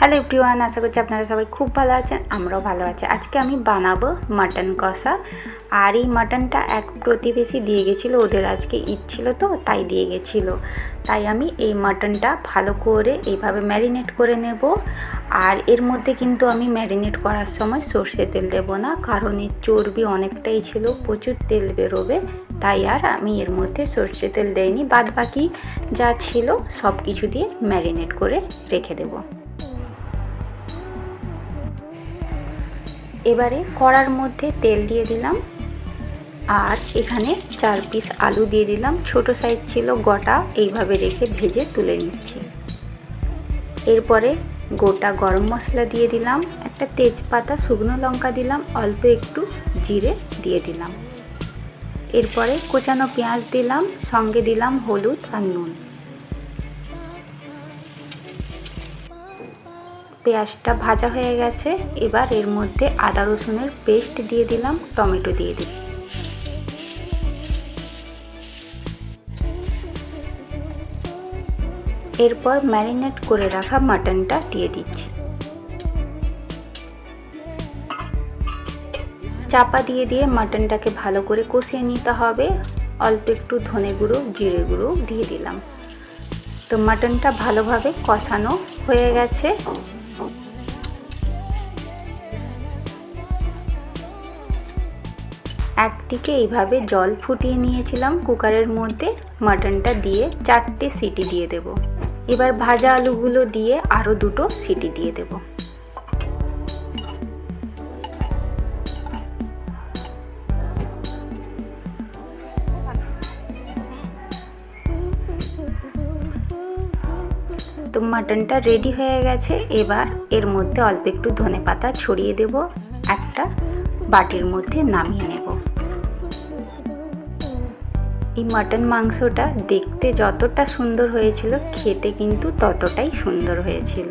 Hello everyone, আশা করছি আপনারা সবাই খুব ভালো আছেন। আমরাও ভালো আছি। আজকে আমি বানাবো মাটন কষা। আর এই মাটনটা এক প্রতিবেশী দিয়ে গেছিলো, ওদের আজকে ঈদ ছিল তো তাই দিয়ে গেছিলো। তাই আমি এই মাটনটা ভালো করে এইভাবে ম্যারিনেট করে নেব। আর এর মধ্যে কিন্তু আমি ম্যারিনেট করার সময় সর্ষে তেল দেব না, কারণ এর চর্বি অনেকটাই ছিল, প্রচুর তেল বেরোবে। তাই আর আমি এর মধ্যে সর্ষে তেল দেইনি, বাদ বাকি যা ছিল সব কিছু দিয়ে ম্যারিনেট করে রেখে দেবো। এবারে কড়ার মধ্যে তেল দিয়ে দিলাম, আর এখানে 4 পিস আলু দিয়ে দিলাম। ছোট সাইজ ছিল, গোটা এইভাবে রেখে ভেজে তুলে নিচ্ছি। এরপরে গোটা গরম মশলা দিয়ে দিলাম, একটা তেজপাতা, শুকনো লঙ্কা দিলাম, অল্প একটু জিরে দিয়ে দিলাম। এরপরে কোচানো পেঁয়াজ দিলাম, সঙ্গে দিলাম হলুদ আর নুন। পেঁয়াজটা ভাজা হয়ে গেছে, এবার এর মধ্যে আদা রসুনের পেস্ট দিয়ে দিলাম, টমেটো দিয়ে দিলাম। এরপর ম্যারিনেট করে রাখা মাটনটা দিয়ে দিচ্ছি। চাপা দিয়ে দিয়ে মাটনটাকে ভালো করে কষিয়ে নিতে হবে। অল্প একটু ধনে গুঁড়ো, জিরে গুঁড়ো দিয়ে দিলাম। তো মাটনটা ভালোভাবে কষানো হয়ে গেছে। একদিকে এইভাবে জল ফুটিয়ে নিয়েছিলাম কুকারের মধ্যে, মাটনটা দিয়ে 4টে সিটি দিয়ে দেব। এবার ভাজা আলুগুলো দিয়ে আরও 2টো সিটি দিয়ে দেব। তো মাটনটা রেডি হয়ে গেছে। এবার এর মধ্যে অল্প একটু ধনেপাতা ছড়িয়ে দেব, একটা বাটির মধ্যে নামিয়ে নেব। এই মাটন মাংসটা দেখতে যতটা সুন্দর হয়েছিল, খেতে কিন্তু ততটাই সুন্দর হয়েছিল।